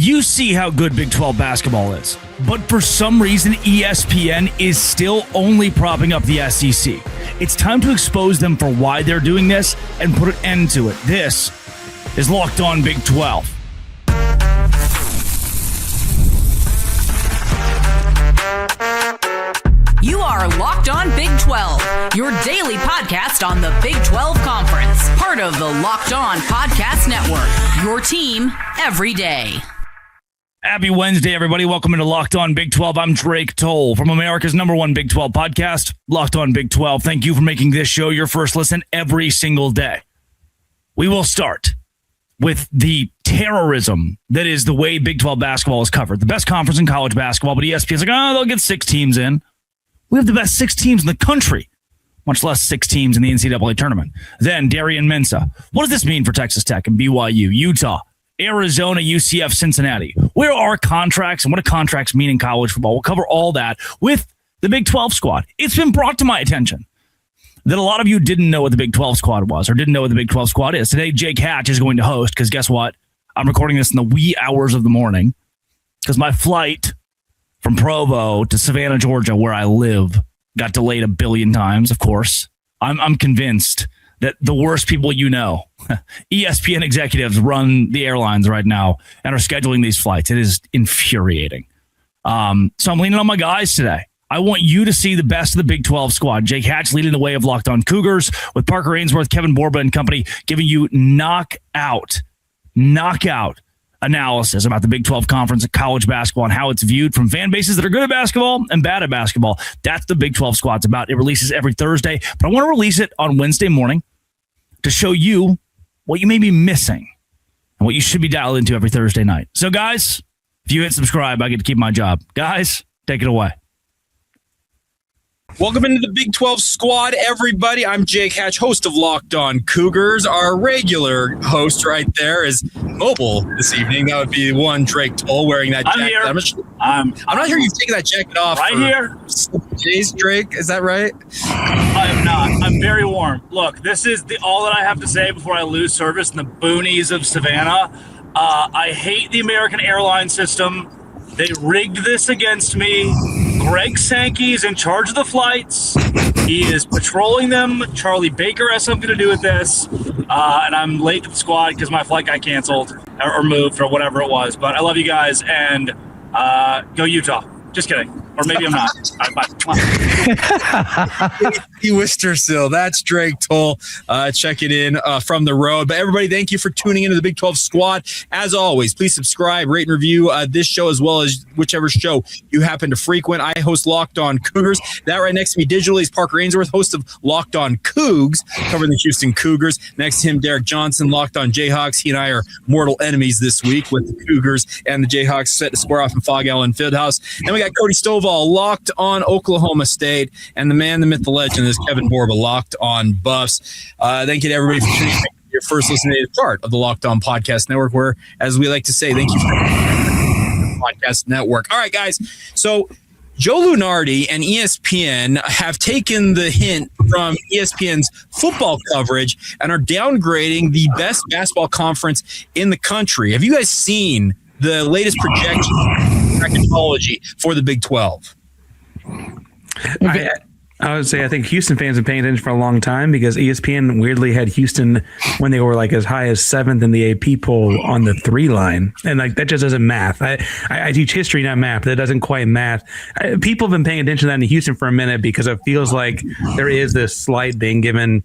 You see how good Big 12 basketball is, but for some reason, ESPN is still only propping up the SEC. It's time to expose them for why they're doing this and put an end to it. This is Locked On Big 12. You are Locked On Big 12, your daily podcast on the Big 12 Conference, part of the Locked On Podcast Network, your team every day. Happy Wednesday, everybody. Welcome into Locked On Big 12. I'm Drake Toll from America's #1 Big 12 podcast, Locked On Big 12. Thank you for making this show your first listen every single day. We will start with the terrorism that is the way Big 12 basketball is covered. The best conference in college basketball, but ESPN's like, they'll get 6 teams in. We have the best 6 teams in the country, much less 6 teams in the NCAA tournament. Then Darian Mensah. What does this mean for Texas Tech and BYU, Utah, Arizona, UCF, Cincinnati? Where are contracts and what do contracts mean in college football? We'll cover all that with the Big 12 squad. It's been brought to my attention that a lot of you didn't know what the Big 12 squad was or didn't know what the Big 12 squad is. Today, Jake Hatch is going to host because guess what? I'm recording this in the wee hours of the morning because my flight from Provo to Savannah, Georgia, where I live, got delayed a billion times, of course. I'm convinced that the worst people you know, ESPN executives, run the airlines right now and are scheduling these flights. It is infuriating. So I'm leaning on my guys today. I want you to see the best of the Big 12 squad. Jake Hatch leading the way of Locked On Cougars with Parker Ainsworth, Kevin Borba and company giving you knockout analysis about the Big 12 Conference of college basketball and how it's viewed from fan bases that are good at basketball and bad at basketball. That's the Big 12 squad's about. It releases every Thursday, but I want to release it on Wednesday morning to show you what you may be missing and what you should be dialed into every Thursday night. So, guys, if you hit subscribe, I get to keep my job. Guys, take it away. Welcome into the Big 12 squad, everybody. I'm Jake Hatch, host of Locked On Cougars. Our regular host right there is mobile this evening. That would be one Drake Toll wearing that jacket. I'm not sure you've taken that jacket off. Right here. Days, Drake, is that right? I am not. I'm very warm. Look, this is all that I have to say before I lose service in the boonies of Savannah. I hate the American airline system. They rigged this against me. Greg Sankey's in charge of the flights. He is patrolling them. Charlie Baker has something to do with this. And I'm late to the squad because my flight got canceled or moved or whatever it was. But I love you guys, and go Utah. Just kidding. Or maybe I'm not. All right, bye. Wistersill. That's Drake Toll checking in from the road. But everybody, thank you for tuning into the Big 12 squad. As always, please subscribe, rate, and review this show as well as whichever show you happen to frequent. I host Locked On Cougars. That right next to me digitally is Parker Ainsworth, host of Locked On Cougs, covering the Houston Cougars. Next to him, Derek Johnson, Locked On Jayhawks. He and I are mortal enemies this week with the Cougars and the Jayhawks set to square off in Fog Allen Fieldhouse. Then we got Cody Stovall, Locked On Oklahoma State, and the man, the myth, the legend is Kevin Borba, Locked On Buffs. Thank you to everybody for tuning in. Your first listening part of the Locked On Podcast Network, where, as we like to say, thank you for the Podcast Network. All right, guys. So Joe Lunardi and ESPN have taken the hint from ESPN's football coverage and are downgrading the best basketball conference in the country. Have you guys seen the latest projection Bracketology for the Big 12? I would say I think Houston fans have been paying attention for a long time because ESPN weirdly had Houston when they were like as high as 7th in the AP poll on the 3 line. And like that just doesn't math. I teach history, not math. That doesn't quite math. People have been paying attention to that in Houston for a minute because it feels like there is this slight being given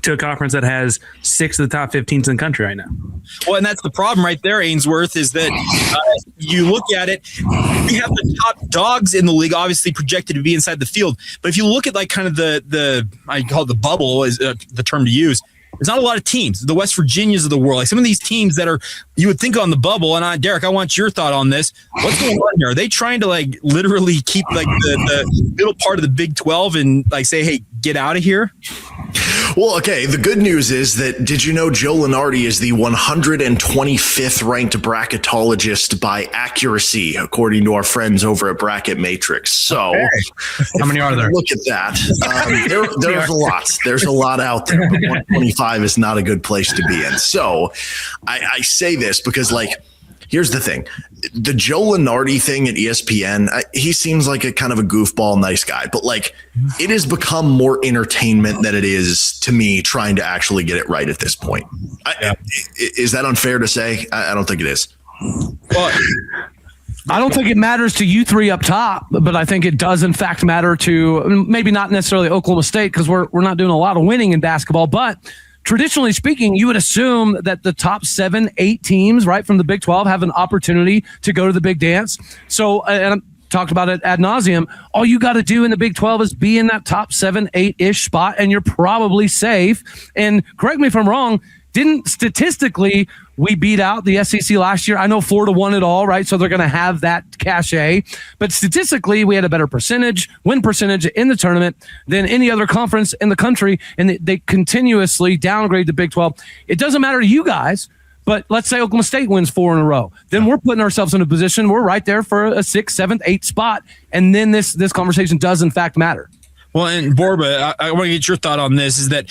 to a conference that has 6 of the top 15s in the country right now. Well, and that's the problem right there, Ainsworth, is that you look at it, we have the top dogs in the league, obviously projected to be inside the field. But if you look at like kind of the I call it the bubble is the term to use, there's not a lot of teams. The West Virginias of the world, like some of these teams that are, you would think on the bubble. And Derek, I want your thought on this. What's going on here? Are they trying to like literally keep like the middle part of the Big 12 and like say, hey, get out of here? Well, okay, the good news is that, did you know Joe Lunardi is the 125th ranked bracketologist by accuracy, according to our friends over at Bracket Matrix. So, how many are there? Look at that. There's a lot. There's a lot out there, but 125 is not a good place to be in. So, I say this because, like, Here's the thing. The Joe Lunardi thing at ESPN, he seems like a kind of a goofball, nice guy, but like it has become more entertainment than it is to me trying to actually get it right at this point. Is that unfair to say? I don't think it is. Well, I don't think it matters to you three up top, but I think it does in fact matter to maybe not necessarily Oklahoma State because we're not doing a lot of winning in basketball, but traditionally speaking, you would assume that the top 7-8 teams, right, from the Big 12 have an opportunity to go to the big dance. So, and I talked about it ad nauseum, all you got to do in the Big 12 is be in that top 7-8-ish spot, and you're probably safe. And correct me if I'm wrong, didn't statistically we beat out the SEC last year? I know 4-1 it all, right? So they're going to have that cachet. But statistically, we had a better win percentage in the tournament than any other conference in the country. And they continuously downgrade the Big 12. It doesn't matter to you guys, but let's say Oklahoma State wins 4 in a row. Then we're putting ourselves in a position, we're right there for a 6th, 7th, 8th spot. And then this conversation does in fact matter. Well, and Borba, I want to get your thought on this, is that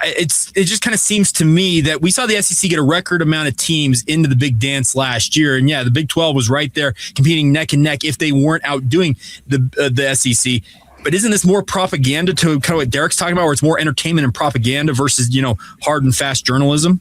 it just kind of seems to me that we saw the SEC get a record amount of teams into the big dance last year. And yeah, the Big 12 was right there competing neck and neck if they weren't outdoing the SEC. But isn't this more propaganda to kind of what Derek's talking about, where it's more entertainment and propaganda versus, hard and fast journalism?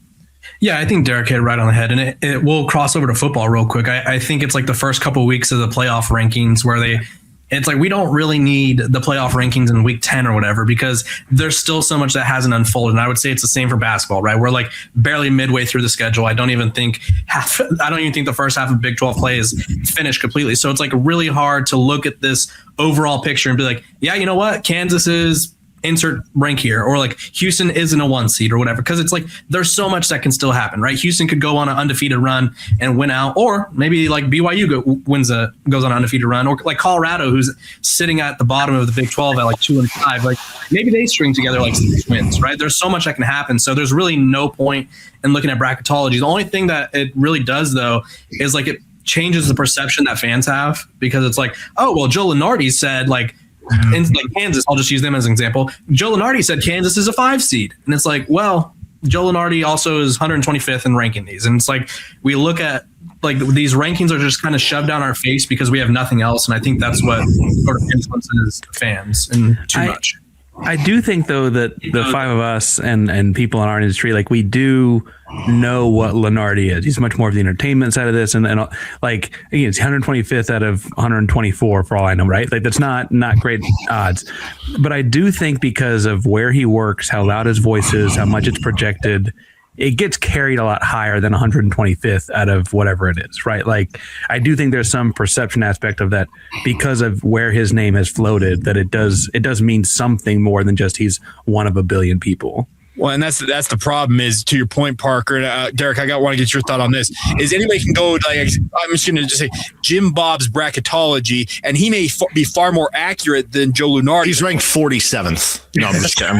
Yeah, I think Derek hit it right on the head, and it will cross over to football real quick. I think it's like the first couple of weeks of the playoff rankings where it's like we don't really need the playoff rankings in week 10 or whatever because there's still so much that hasn't unfolded. And I would say it's the same for basketball, right? We're like barely midway through the schedule. I don't even think the first half of Big 12 play is finished completely. So it's like really hard to look at this overall picture and be like, yeah, you know what? Kansas is insert rank here, or like Houston isn't a 1 seed or whatever, because it's like there's so much that can still happen, right? Houston could go on an undefeated run and win out, or maybe like BYU goes on an undefeated run, or like Colorado, who's sitting at the bottom of the Big 12 at like 2-5, like maybe they string together like 6 wins, right? There's so much that can happen, so there's really no point in looking at bracketology. The only thing that it really does though is like it changes the perception that fans have, because it's like, oh well, Joe Lunardi said like. In like Kansas, I'll just use them as an example. Joe Lunardi said Kansas is a 5 seed. And it's like, well, Joe Lunardi also is 125th in ranking these. And it's like, we look at like these rankings are just kind of shoved down our face because we have nothing else. And I think that's what sort of influences fans and too much. I do think though that the 5 of us and people in our industry, like we do know what Lunardi is. He's much more of the entertainment side of this, and like again, it's 125th out of 124 for all I know, right? Like that's not great odds. But I do think because of where he works, how loud his voice is, how much it's projected, it gets carried a lot higher than 125th out of whatever it is, right? Like I do think there's some perception aspect of that because of where his name has floated, that it does mean something more than just he's one of a billion people. Well, and that's the problem is, to your point, Parker, Derek, I want to get your thought on this, is anybody can go, like, I'm just going to just say Jim Bob's Bracketology, and he may be far more accurate than Joe Lunardi. He's ranked 47th. No, I'm just kidding.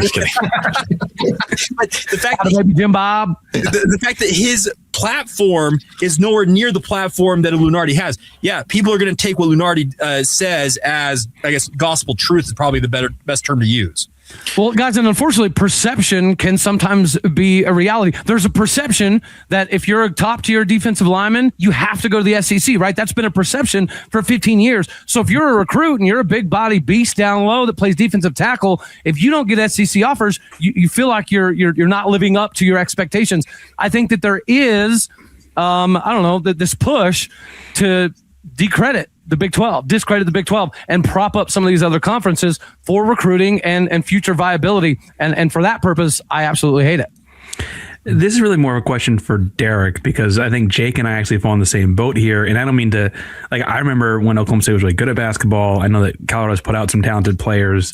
But the fact that Jim Bob, the fact that his platform is nowhere near the platform that a Lunardi has. Yeah, people are going to take what Lunardi says as, I guess, gospel truth is probably the best term to use. Well, guys, and unfortunately, perception can sometimes be a reality. There's a perception that if you're a top-tier defensive lineman, you have to go to the SEC, right? That's been a perception for 15 years. So if you're a recruit and you're a big-body beast down low that plays defensive tackle, if you don't get SEC offers, you feel like you're not living up to your expectations. I think that there is, this push to discredit the Big 12, and prop up some of these other conferences for recruiting and future viability. And for that purpose, I absolutely hate it. This is really more of a question for Derek, because I think Jake and I actually fall in the same boat here. And I don't mean to, like, I remember when Oklahoma State was really good at basketball. I know that Colorado's put out some talented players.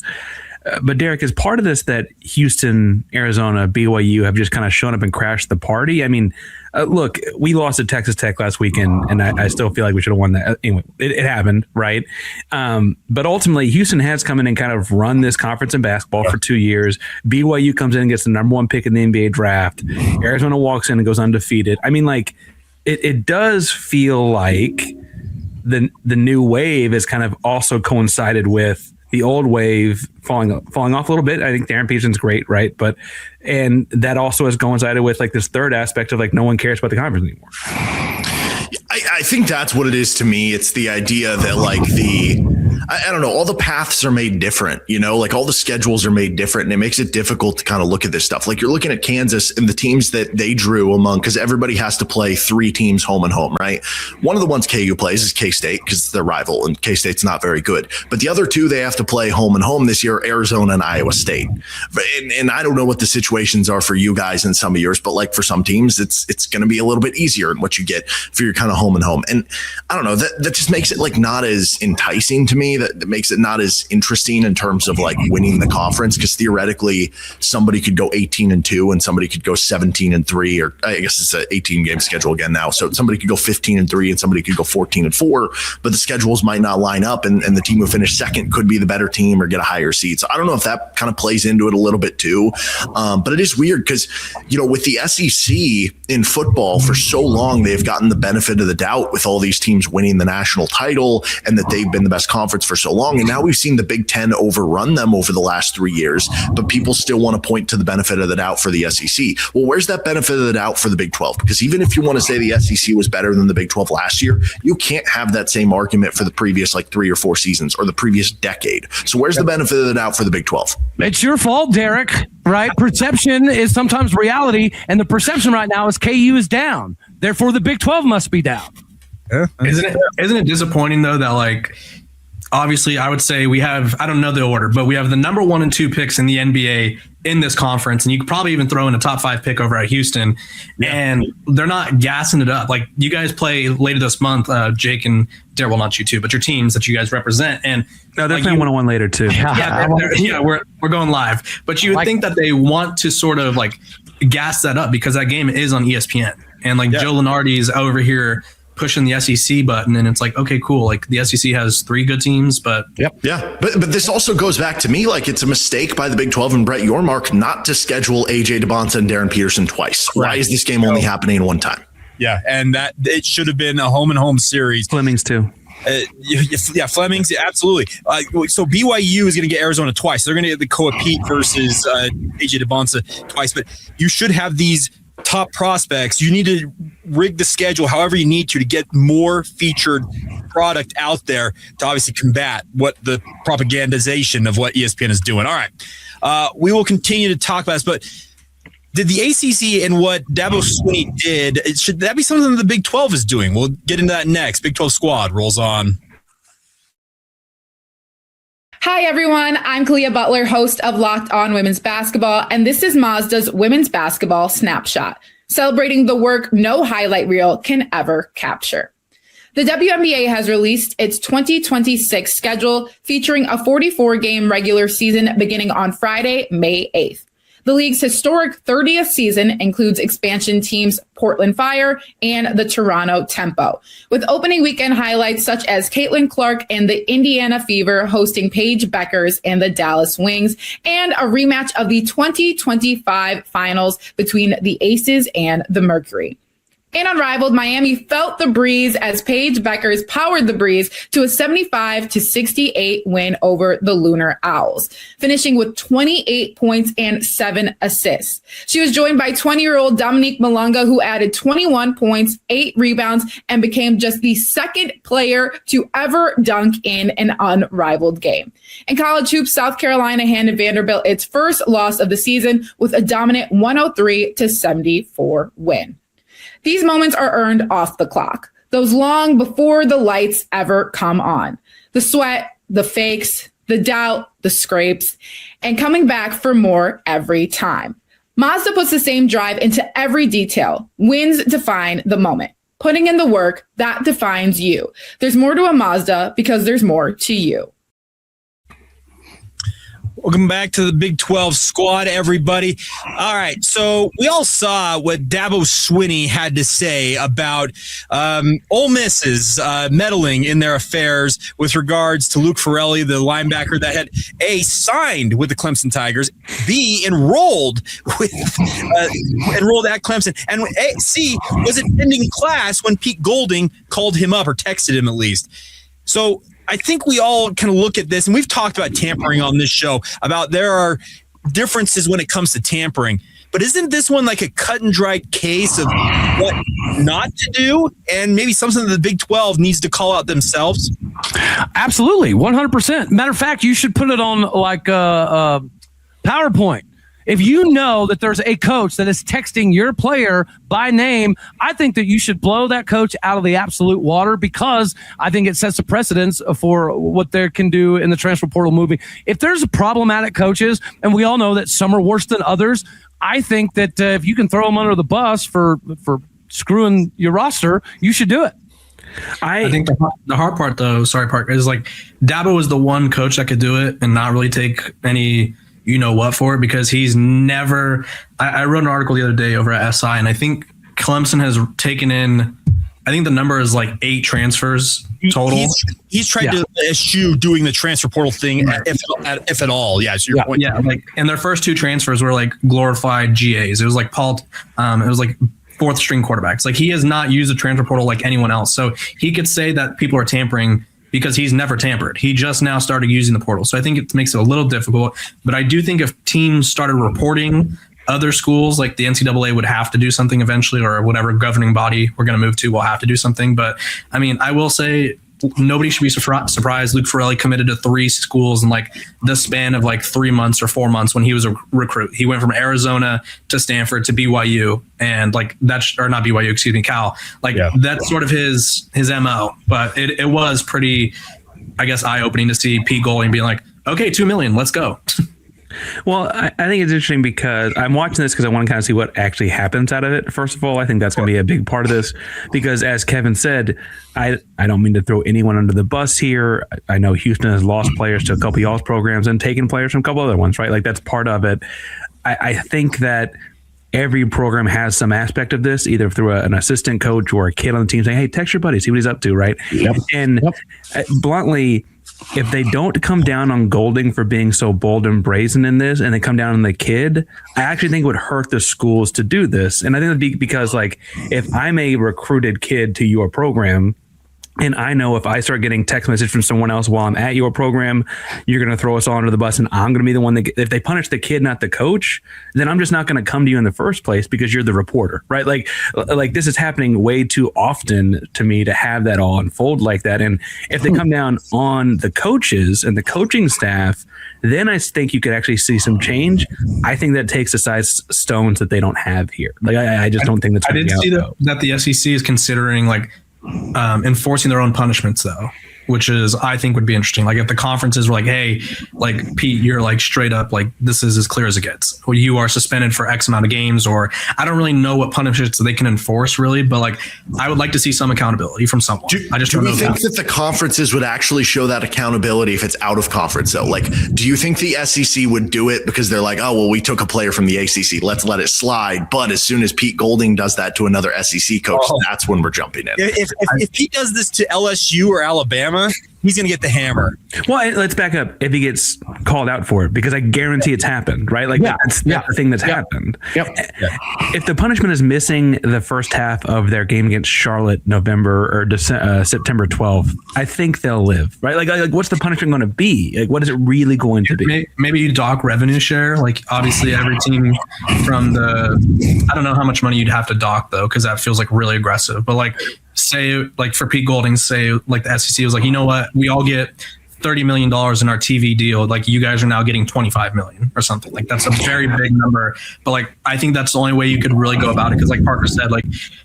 But Derek, is part of this that Houston, Arizona, BYU have just kind of shown up and crashed the party? I mean, look, we lost at Texas Tech last weekend, and I still feel like we should have won that. Anyway, it happened, right? But ultimately, Houston has come in and kind of run this conference in basketball for 2 years. BYU comes in and gets the number 1 pick in the NBA draft. Arizona walks in and goes undefeated. I mean, like, it does feel like the new wave has kind of also coincided with the old wave falling off a little bit. I think Darren Peterson's great, right? And that also has coincided with like this third aspect of like no one cares about the conference anymore. I think that's what it is to me. It's the idea that like I don't know, all the paths are made different, like all the schedules are made different, and it makes it difficult to kind of look at this stuff. Like you're looking at Kansas and the teams that they drew among, because everybody has to play 3 teams home and home, right? One of the ones KU plays is K-State because it's their rival, and K-State's not very good. But the other 2 they have to play home and home this year, Arizona and Iowa State. And I don't know what the situations are for you guys in some of yours, but like for some teams, it's going to be a little bit easier in what you get for your kind of home and home. And I don't know, that just makes it like not as enticing to me. That makes it not as interesting in terms of like winning the conference, because theoretically somebody could go 18-2 and somebody could go 17-3, or I guess it's an 18 game schedule again now. So somebody could go 15-3 and somebody could go 14-4, but the schedules might not line up, and the team who finished second could be the better team or get a higher seed. So I don't know if that kind of plays into it a little bit too. But it is weird because, with the SEC in football for so long, they've gotten the benefit of the doubt with all these teams winning the national title and that they've been the best conference for so long. And now we've seen the Big Ten overrun them over the last 3 years, but people still want to point to the benefit of the doubt for the SEC. Well, where's that benefit of the doubt for the Big 12? Because even if you want to say the SEC was better than the Big 12 last year, you can't have that same argument for the previous like 3 or 4 seasons or the previous decade. So where's the benefit of the doubt for the Big 12? It's your fault, Derek, right? Perception is sometimes reality, and the perception right now is KU is down. Therefore, the Big 12 must be down. Yeah. Isn't it disappointing though that like obviously I would say we have, I don't know the order, but we have the number 1 and 2 picks in the NBA in this conference, and you could probably even throw in a top 5 pick over at Houston, and they're not gassing it up. Like you guys play later this month, Jake and Darryl, well, not you two, but your teams that you guys represent. And no, they're playing 1-on-1 later too. We're going live, but you would think that they want to sort of like gas that up because that game is on ESPN, and like Joe Lunardi's over here pushing the SEC button, and it's like, okay, cool. Like the SEC has 3 good teams, but yeah. But this also goes back to me, like it's a mistake by the Big 12 and Brett Yormark not to schedule AJ DeBonta and Darren Peterson twice. Right. Why is this game only happening one time? Yeah, and that it should have been a home and home series. Fleming's too. Fleming's absolutely. So BYU is going to get Arizona twice. They're going to get the Koa Pete versus AJ DeBonta twice, but you should have these top prospects. You need to rig the schedule however you need to get more featured product out there to obviously combat what the propagandization of what ESPN is doing. All right. We will continue to talk about this, but did the ACC and what Dabo Swinney did, should that be something that the Big 12 is doing? We'll get into that next. Big 12 squad rolls on. Hi, everyone. I'm Kalia Butler, host of Locked On Women's Basketball, and this is Mazda's Women's Basketball Snapshot, celebrating the work no highlight reel can ever capture. The WNBA has released its 2026 schedule featuring a 44-game regular season beginning on Friday, May 8th. The league's historic 30th season includes expansion teams Portland Fire and the Toronto Tempo, with opening weekend highlights such as Caitlin Clark and the Indiana Fever hosting Paige Beckers and the Dallas Wings, and a rematch of the 2025 finals between the Aces and the Mercury. In Unrivaled, Miami felt the breeze as Paige Beckers powered the breeze to a 75-68 win over the Lunar Owls, finishing with 28 points and 7 assists. She was joined by 20-year-old Dominique Malunga, who added 21 points, 8 rebounds, and became just the second player to ever dunk in an Unrivaled game. In college hoops, South Carolina handed Vanderbilt its first loss of the season with a dominant 103-74 win. These moments are earned off the clock, those long before the lights ever come on. The sweat, the fakes, the doubt, the scrapes, and coming back for more every time. Mazda puts the same drive into every detail. Wins define the moment. Putting in the work, that defines you. There's more to a Mazda because there's more to you. Welcome back to the Big 12 squad, everybody. All right, so we all saw what Dabo Swinney had to say about Ole Miss's meddling in their affairs with regards to Luke Farrelly, the linebacker that had A, signed with the Clemson Tigers, B, enrolled at Clemson, and C, was attending class when Pete Golding called him up, or texted him at least. So I think we all kind of look at this, and we've talked about tampering on this show, about there are differences when it comes to tampering. but isn't this one like a cut and dry case of what not to do, and maybe something that the Big 12 needs to call out themselves? Absolutely, 100%. Matter of fact, you should put it on like a PowerPoint. If you know that there's a coach that is texting your player by name, I think that you should blow that coach out of the absolute water, because I think it sets a precedence for what they can do in the transfer portal moving. If there's problematic coaches, and we all know that some are worse than others, I think that if you can throw them under the bus for screwing your roster, you should do it. I think the hard part, though, sorry, Parker, is like Dabo was the one coach that could do it and not really take any what for it, because he's never. I wrote an article the other day over at SI, and I think Clemson has taken in, I think the number is like 8 transfers total. He's tried to eschew doing the transfer portal thing, if at all. Yeah, so your point. Yeah, like, and their first 2 transfers were like glorified GAs. It was like Paul. It was like 4th string quarterbacks. Like, he has not used the transfer portal like anyone else. So he could say that people are tampering because he's never tampered. He just now started using the portal. So I think it makes it a little difficult. But I do think if teams started reporting, other schools like the NCAA would have to do something eventually, or whatever governing body we're going to move to will have to do something. But I mean, I will say nobody should be surprised. Luke Ferrelli committed to 3 schools in like the span of like 3 months or 4 months when he was a recruit. He went from Arizona to Stanford to BYU, and like that's, or not BYU, excuse me, Cal. Like that's sort of his MO. But it was pretty, I guess, eye-opening to see Pete Golding being like, okay, $2 million, let's go. Well, I think it's interesting because I'm watching this because I want to kind of see what actually happens out of it. First of all, I think that's going to be a big part of this because, as Kevin said, I don't mean to throw anyone under the bus here. I know Houston has lost players to a couple of y'all's programs and taken players from a couple other ones, right? Like, that's part of it. I think that every program has some aspect of this, either through an assistant coach or a kid on the team saying, hey, text your buddy, see what he's up to, right? Yep. And bluntly, if they don't come down on Golding for being so bold and brazen in this, and they come down on the kid, I actually think it would hurt the schools to do this. And I think it'd be because, like, if I'm a recruited kid to your program, and I know if I start getting text message from someone else while I'm at your program, you're going to throw us all under the bus, and I'm going to be the one that, if they punish the kid, not the coach, then I'm just not going to come to you in the first place because you're the reporter, right? Like this is happening way too often to me to have that all unfold like that. And if they come down on the coaches and the coaching staff, then I think you could actually see some change. I think that takes aside stones that they don't have here. Like I just don't think that's. I did see that the SEC is considering like enforcing their own punishments, though, which is, I think, would be interesting. Like if the conferences were like, hey, like Pete, you're like straight up, like this is as clear as it gets, or you are suspended for X amount of games, or I don't really know what punishments they can enforce really, but like I would like to see some accountability from someone. I just don't know. Do you think that the conferences would actually show that accountability if it's out of conference though? Like, do you think the SEC would do it because they're like, oh, well, we took a player from the ACC, let's let it slide. But as soon as Pete Golding does that to another SEC coach, that's when we're jumping in. If Pete does this to LSU or Alabama, he's going to get the hammer. Well, let's back up. If he gets called out for it, because I guarantee it's happened, right? Like that's the thing that's happened. Yep. If the punishment is missing the first half of their game against Charlotte, November or September 12th, I think they'll live, right? Like what's the punishment going to be? Like, what is it really going to be? Maybe you dock revenue share. Like, obviously, every team from I don't know how much money you'd have to dock though, because that feels like really aggressive. But like, say like for Pete Golding, say like the SEC was like, you know what, we all get $30 million in our TV deal. Like, you guys are now getting $25 million or something. Like, that's a very big number. But like, I think that's the only way you could really go about it. Because like Parker said, like,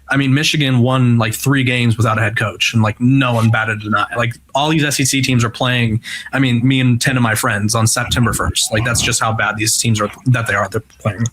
I mean, Michigan won like 3 games without a head coach, and like no one batted an eye. Like, all these SEC teams are playing. I mean, me and 10 of my friends on September 1st. Like, that's just how bad these teams are. They're playing.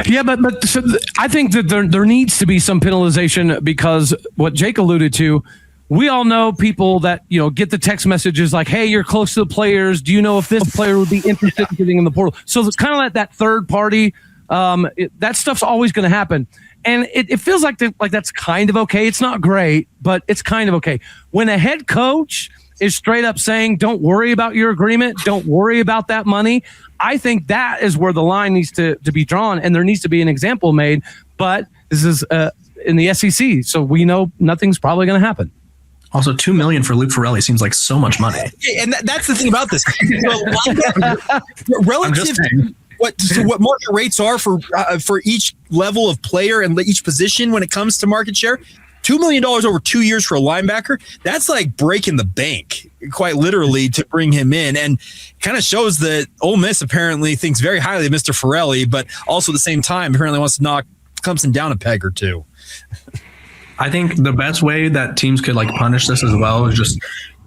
Yeah, but so I think that there needs to be some penalization, because what Jake alluded to, we all know people that, get the text messages like, hey, you're close to the players. Do you know if this player would be interested in getting in the portal? So it's kind of like that third party. That stuff's always going to happen. And it feels like that's kind of okay. It's not great, but it's kind of okay. When a head coach is straight up saying, don't worry about your agreement, don't worry about that money, I think that is where the line needs to be drawn, and there needs to be an example made. But this is in the SEC, so we know nothing's probably going to happen. Also, $2 million for Luke Ferrelli seems like so much money. And that's the thing about this. what market rates are for each level of player and each position when it comes to market share. $2 million over 2 years for a linebacker. That's like breaking the bank, quite literally, to bring him in, and kind of shows that Ole Miss apparently thinks very highly of Mr. Farrelly, but also at the same time apparently wants to knock Clemson down a peg or two. I think the best way that teams could like punish this as well is just,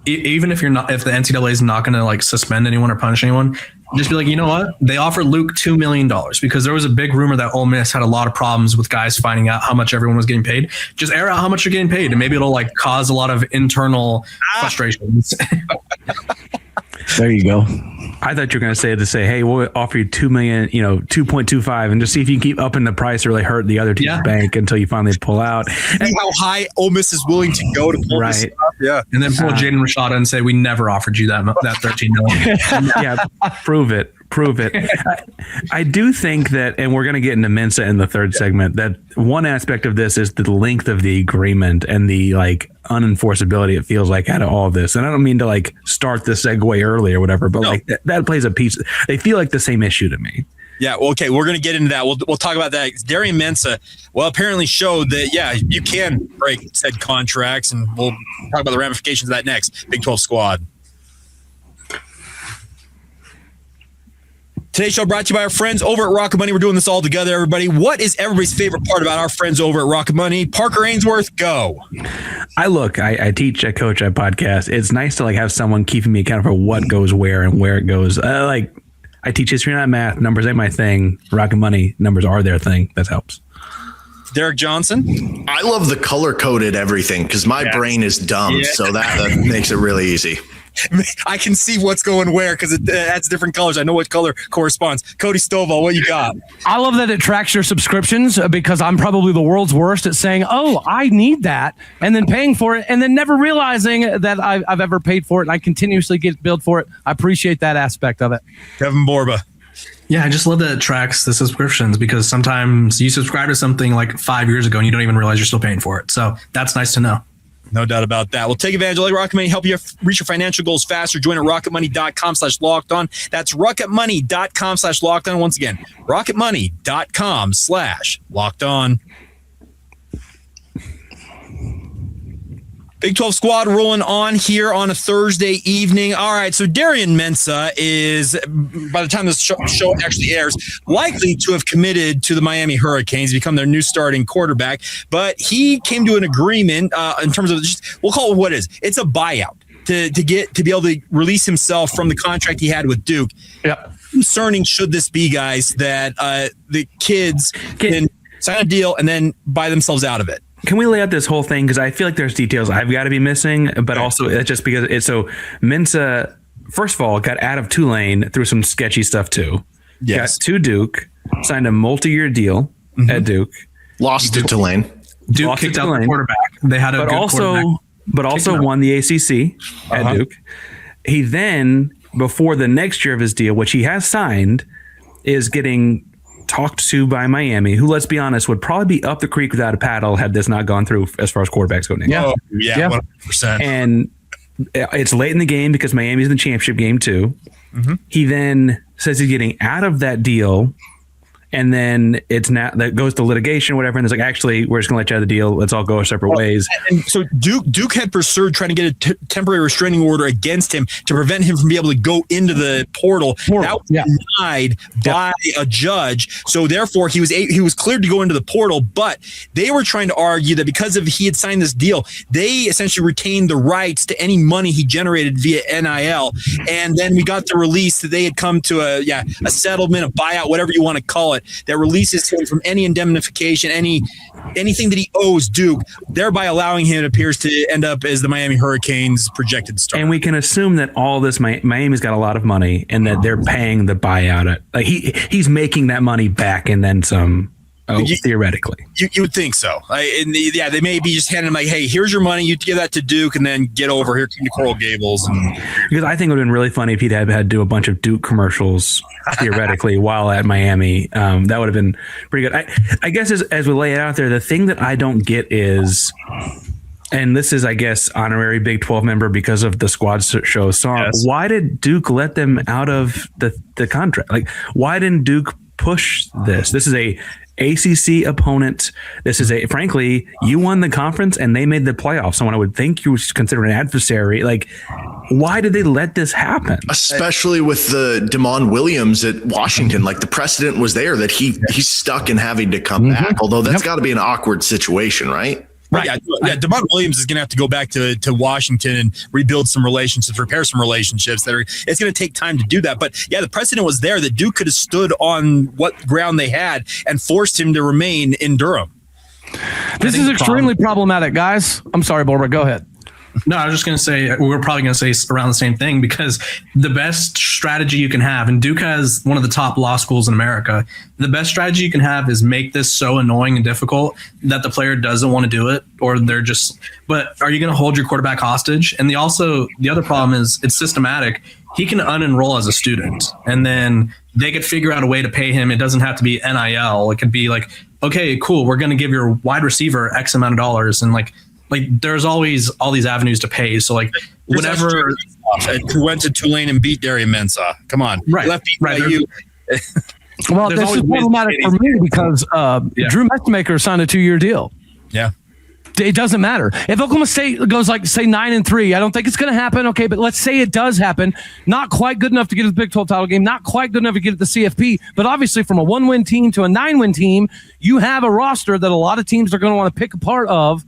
even if the NCAA is not going to like suspend anyone or punish anyone, just be like, you know what? They offered Luke $2 million because there was a big rumor that Ole Miss had a lot of problems with guys finding out how much everyone was getting paid. Just air out how much you're getting paid, and maybe it'll like cause a lot of internal frustrations. There you go. I thought you were going to say, hey, we'll offer you $2 million, 2.25, and just see if you can keep upping the price to really hurt the other team's bank until you finally pull out. See how high Ole Miss is willing to go to pull this up. Yeah. And then pull Jaden Rashada and say, we never offered you that $13 million. Yeah, prove it. I do think that, and we're going to get into Mensa in the third segment, that one aspect of this is the length of the agreement and the like unenforceability it feels like out of all of this. And I don't mean to like start the segue early or whatever, but like that plays a piece. They feel like the same issue to me. Yeah, well, okay, we're going to get into that. We'll talk about that. Darian Mensah, apparently showed that, you can break said contracts, and we'll talk about the ramifications of that next. Big 12 squad. Today's show brought to you by our friends over at Rocket Money. We're doing this all together, everybody. What is everybody's favorite part about our friends over at Rocket Money? Parker Ainsworth, go. I teach, I coach, I podcast. It's nice to like have someone keeping me accountable for what goes where and where it goes. I teach history, not math. Numbers ain't my thing. Rocket Money, numbers are their thing. That helps. Derek Johnson. I love the color-coded everything because my brain is dumb, so that makes it really easy. I can see what's going where because it adds different colors. I know what color corresponds. Cody Stovall, what you got? I love that it tracks your subscriptions because I'm probably the world's worst at saying, oh, I need that, and then paying for it, and then never realizing that I've ever paid for it, and I continuously get billed for it. I appreciate that aspect of it. Kevin Borba. Yeah, I just love that it tracks the subscriptions because sometimes you subscribe to something like 5 years ago and you don't even realize you're still paying for it. So that's nice to know. No doubt about that. Well, take advantage of Rocket Money, help you reach your financial goals faster. Join at rocketmoney.com/lockedon. That's rocketmoney.com/lockedon. Once again, rocketmoney.com/lockedon. Big 12 squad rolling on here on a Thursday evening. All right, so Darian Mensah is, by the time this show actually airs, likely to have committed to the Miami Hurricanes, become their new starting quarterback. But he came to an agreement in terms of we'll call it what it is. It's a buyout to be able to release himself from the contract he had with Duke. Yep. Concerning should this be, guys, that the kids can sign a deal and then buy themselves out of it? Can we lay out this whole thing? Because I feel like there's details I've got to be missing, but also it's just because it's so Mensah, first of all, got out of Tulane through some sketchy stuff too. Yes. Got to Duke, signed a multi-year deal at Duke. Lost to Tulane. Duke kicked out the quarterback. They had a good quarterback. But also won the ACC at Duke. He then, before the next year of his deal, which he has signed, is getting talked to by Miami, who, let's be honest, would probably be up the creek without a paddle had this not gone through as far as quarterbacks go. Yeah, 100%. And it's late in the game because Miami's in the championship game too. He then says he's getting out of that deal, and then it's now that goes to litigation, whatever. And it's like, actually, we're just gonna let you out of the deal. Let's all go our separate ways. And so Duke had pursued trying to get a temporary restraining order against him to prevent him from being able to go into the portal. That was denied by a judge. So therefore, he was cleared to go into the portal. But they were trying to argue that because he had signed this deal, they essentially retained the rights to any money he generated via NIL. And then we got the release that they had come to a settlement, a buyout, whatever you want to call it, that releases him from any indemnification, anything that he owes Duke, thereby allowing him, it appears, to end up as the Miami Hurricanes' projected star. And we can assume that all this Miami's got a lot of money and that they're paying the buyout. Like he's making that money back and then some. Theoretically, you would think so. They may be just handing him like, "Hey, here's your money. You give that to Duke, and then get over here to Coral Gables." Because I think it would have been really funny if he'd had to do a bunch of Duke commercials theoretically while at Miami. That would have been pretty good. I guess as we lay it out there, the thing that I don't get is And this is, I guess, honorary Big 12 member because of the squad show song. Yes. Why did Duke let them out of the contract? Like, why didn't Duke push this? This is a ACC opponent. This is frankly, you won the conference and they made the playoffs. Someone I would think you would consider an adversary. Like, why did they let this happen? Especially with the DeMond Williams at Washington, like the precedent was there that he's stuck in having to come back. Although that's got to be an awkward situation, right? Right. Yeah, DeMond Williams is going to have to go back to Washington and rebuild some relationships, repair some relationships. It's going to take time to do that. But yeah, the precedent was there that Duke could have stood on what ground they had and forced him to remain in Durham. This is extremely problematic, guys. I'm sorry, Barbara. Go ahead. No, I was just going to say, we're probably going to say around the same thing, because the best strategy you can have, and Duke has one of the top law schools in America, the best strategy you can have is make this so annoying and difficult that the player doesn't want to do it, or they're just, but are you going to hold your quarterback hostage? And the other problem is it's systematic. He can unenroll as a student, and then they could figure out a way to pay him. It doesn't have to be NIL. It could be like, okay, cool, we're going to give your wide receiver X amount of dollars, and like there's always all these avenues to pay. So like whatever, who went to Tulane and beat Darian Mensah. Come on. Right. Left Right. BYU. Well, this is problematic for me because Drew Messmaker signed a 2-year deal. Yeah. It doesn't matter. If Oklahoma State goes like, say, 9-3, I don't think it's going to happen. Okay, but let's say it does happen. Not quite good enough to get to the Big 12 title game. Not quite good enough to get to the CFP. But obviously, from a 1-win team to a 9-win team, you have a roster that a lot of teams are going to want to pick apart of.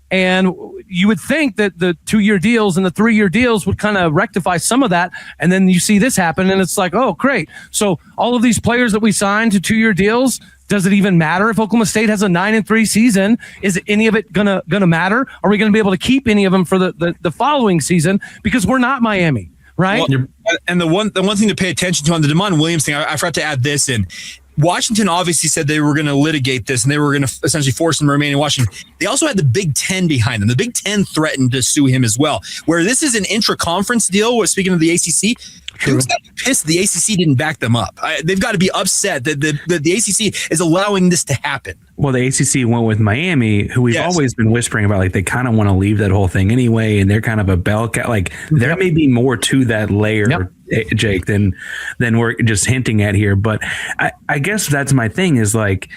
And you would think that the 2-year deals and the 3-year deals would kind of rectify some of that. And then you see this happen, and it's like, oh, great. So all of these players that we signed to 2-year deals, does it even matter if Oklahoma State has a 9-3 season? Is any of it gonna matter? Are we gonna be able to keep any of them for the following season? Because we're not Miami, right? Well, and the one thing to pay attention to on the DeMond Williams thing, I forgot to add this in. Washington obviously said they were going to litigate this and they were going to essentially force him to remain in Washington. They also had the Big Ten behind them. The Big Ten threatened to sue him as well. Where this is an intra-conference deal, speaking of the ACC, Duke's got to be pissed the ACC didn't back them up. They've got to be upset that the ACC is allowing this to happen. Well, the ACC went with Miami, who we've always been whispering about, like they kind of want to leave that whole thing anyway, and they're kind of a bell cow. Like there may be more to that layer, Jake, than we're just hinting at here. But I guess that's my thing is like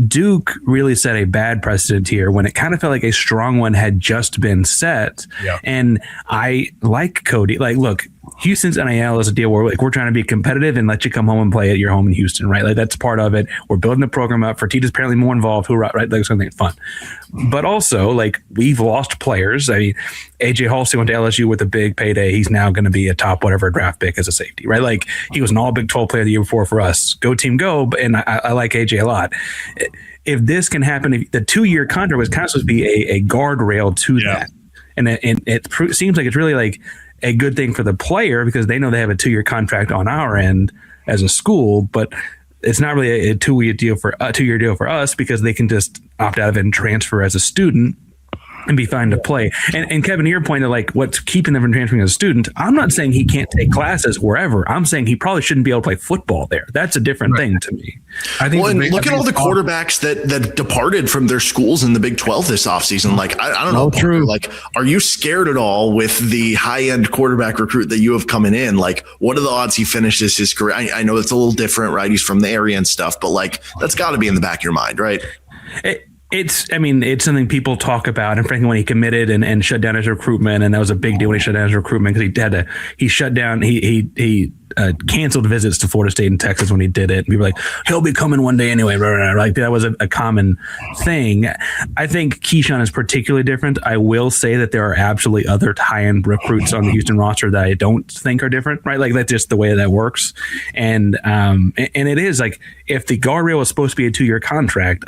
Duke really set a bad precedent here when it kind of felt like a strong one had just been set. Yeah. And I like Cody. Like, look, Houston's NIL is a deal where like we're trying to be competitive and let you come home and play at your home in Houston, right? Like that's part of it. We're building the program up. Fertitta's apparently more involved. Right? Like something fun. But also, like we've lost players. I mean, AJ Halsey went to LSU with a big payday. He's now going to be a top whatever draft pick as a safety, right? Like he was an all Big 12 player the year before for us. Go team, go! And I like AJ a lot. If this can happen, if the 2-year contract was kind of supposed to be a guardrail to that, and it seems like it's really like a good thing for the player because they know they have a 2-year contract on our end as a school, but it's not really a 2-year deal for us because they can just opt out of it and transfer as a student and be fine to play. And Kevin, to your point of like what's keeping them from transferring as a student, I'm not saying he can't take classes wherever. I'm saying he probably shouldn't be able to play football there. That's a different thing to me. I think. Well, and look at all the quarterbacks that departed from their schools in the Big 12 this offseason. Like, I don't know. True. Like, are you scared at all with the high-end quarterback recruit that you have coming in? Like, what are the odds he finishes his career? I know it's a little different, right? He's from the area and stuff, but like, that's got to be in the back of your mind, right? It's something people talk about, and frankly, when he committed and shut down his recruitment, and that was a big deal when he shut down his recruitment because he shut down, he canceled visits to Florida State and Texas when he did it. And people were like, he'll be coming one day anyway. Like that was a common thing. I think Keyshawn is particularly different. I will say that there are absolutely other high-end recruits on the Houston roster that I don't think are different, right? Like that's just the way that works. And it is like if the guardrail was supposed to be a 2-year contract,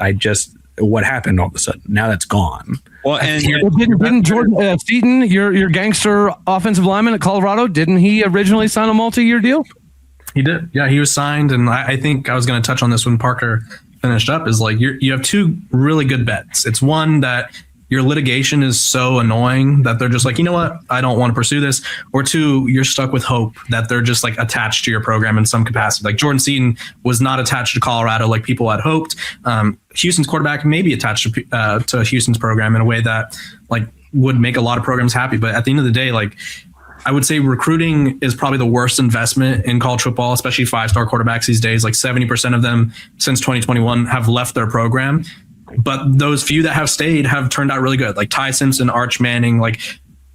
what happened all of a sudden? Now that's gone. Well, and didn't Jordan Seaton, your gangster offensive lineman at Colorado, didn't he originally sign a multi-year deal? He did. Yeah, he was signed. And I think I was going to touch on this when Parker finished up is like you have 2 really good bets. It's one that your litigation is so annoying that they're just like, you know what? I don't want to pursue this. Or 2, you're stuck with hope that they're just like attached to your program in some capacity. Like Jordan Seaton was not attached to Colorado like people had hoped. Houston's quarterback may be attached to Houston's program in a way that like would make a lot of programs happy. But at the end of the day, like, I would say recruiting is probably the worst investment in college football, especially 5-star quarterbacks these days. Like 70% of them since 2021 have left their program. But those few that have stayed have turned out really good. Like Ty Simpson, Arch Manning. Like,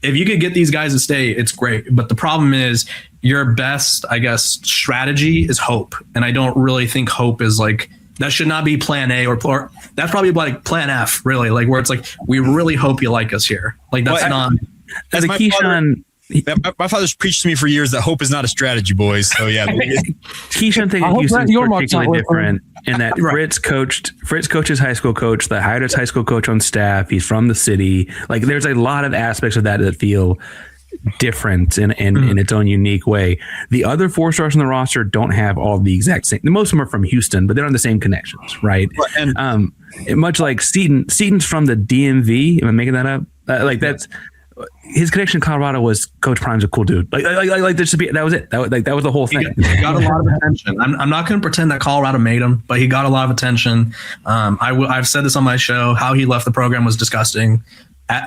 if you could get these guys to stay, it's great. But the problem is your best, I guess, strategy is hope. And I don't really think hope is like, that should not be plan A or that's probably like plan F, really. Like where it's like, we really hope you like us here. Like that's not. As my father's preached to me for years that hope is not a strategy, boys. So yeah. Keyshawn thing in Houston is particularly different in that Fritz coaches high school coach that hired his high school coach on staff. He's from the city. Like there's a lot of aspects of that feel different in its own unique way. The other 4-stars on the roster don't have all the exact same. Most of them are from Houston, but they don't have the same connections, right? And much like Seaton's from the DMV. Am I making that up? That's his connection to Colorado was Coach Prime's a cool dude. Like there should be, that was it. That was the whole thing. He got a lot of attention. I'm not going to pretend that Colorado made him, but he got a lot of attention. I've said this on my show. How he left the program was disgusting.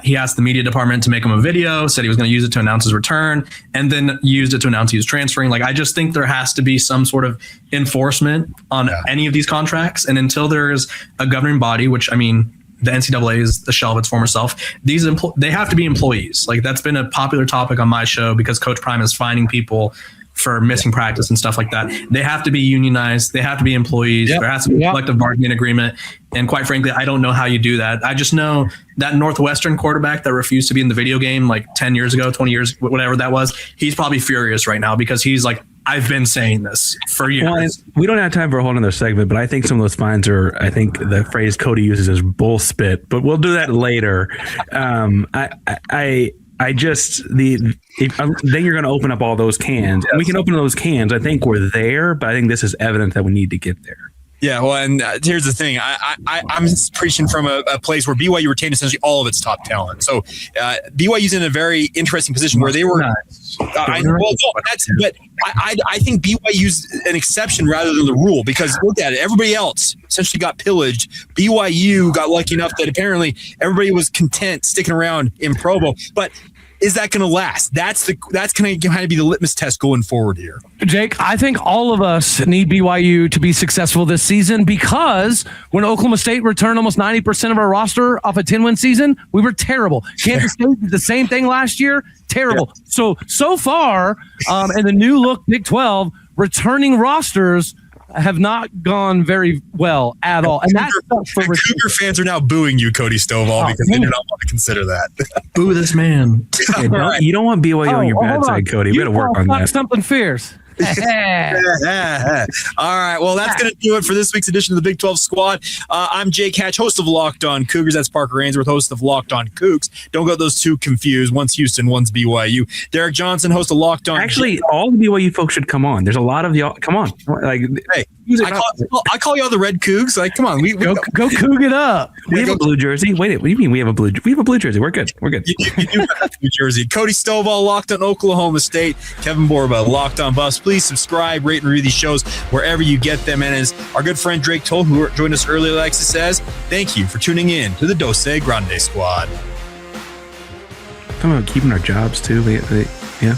He asked the media department to make him a video, said he was going to use it to announce his return, and then used it to announce he was transferring. Like, I just think there has to be some sort of enforcement on any of these contracts. And until there's a governing body, which, I mean, the NCAA is the shell of its former self, they have to be employees. Like, that's been a popular topic on my show because Coach Prime is finding people for missing practice and stuff like that. They have to be unionized. They have to be employees. There has to be a collective bargaining agreement. And quite frankly, I don't know how you do that. I just know that Northwestern quarterback that refused to be in the video game like 10 years ago, 20 years, whatever that was, he's probably furious right now because he's like, I've been saying this for years. Well, we don't have time for a whole other segment, but I think some of those fines are, I think the phrase Cody uses is bull spit, but we'll do that later. Then you're going to open up all those cans, and we can open those cans. I think we're there, but I think this is evidence that we need to get there. Yeah, well, and here's the thing. I'm preaching from a place where BYU retained essentially all of its top talent. So BYU's in a very interesting position where they were. I think BYU's an exception rather than the rule because look at it. Everybody else essentially got pillaged. BYU got lucky enough that apparently everybody was content sticking around in Provo, but. Is that going to last? That's going to kind of be the litmus test going forward here. Jake, I think all of us need BYU to be successful this season because when Oklahoma State returned almost 90% of our roster off a 10-win season, we were terrible. Kansas State did the same thing last year. Terrible. Yeah. So far, in the new look Big 12, returning rosters have not gone very well at all. And Cougar fans are now booing you, Cody Stovall, because they do not want to consider that. Boo this man. You don't want BYU on your bad side, Cody. We got to work on that. Something fierce. All right. Well, that's going to do it for this week's edition of the Big 12 Squad. I'm Jake Hatch, host of Locked On Cougars. That's Parker Ainsworth, host of Locked On Cougs. Don't get those two confused. One's Houston, one's BYU. Derek Johnson, host of Locked On. Actually, all the BYU folks should come on. There's a lot of y'all. Come on. Like, hey, I call y'all the Red Cougs. Like, come on. We go Coug it up. We have a blue jersey. Wait, what do you mean we have a blue jersey? We're good. You do have a blue jersey. Cody Stovall, Locked On Oklahoma State. Kevin Borba, Locked On Buffs. Please subscribe, rate, and review these shows wherever you get them. And as our good friend Drake Toll, who joined us earlier, Alexa says, thank you for tuning in to the Dose Grande Squad. Talking about keeping our jobs too. Yeah.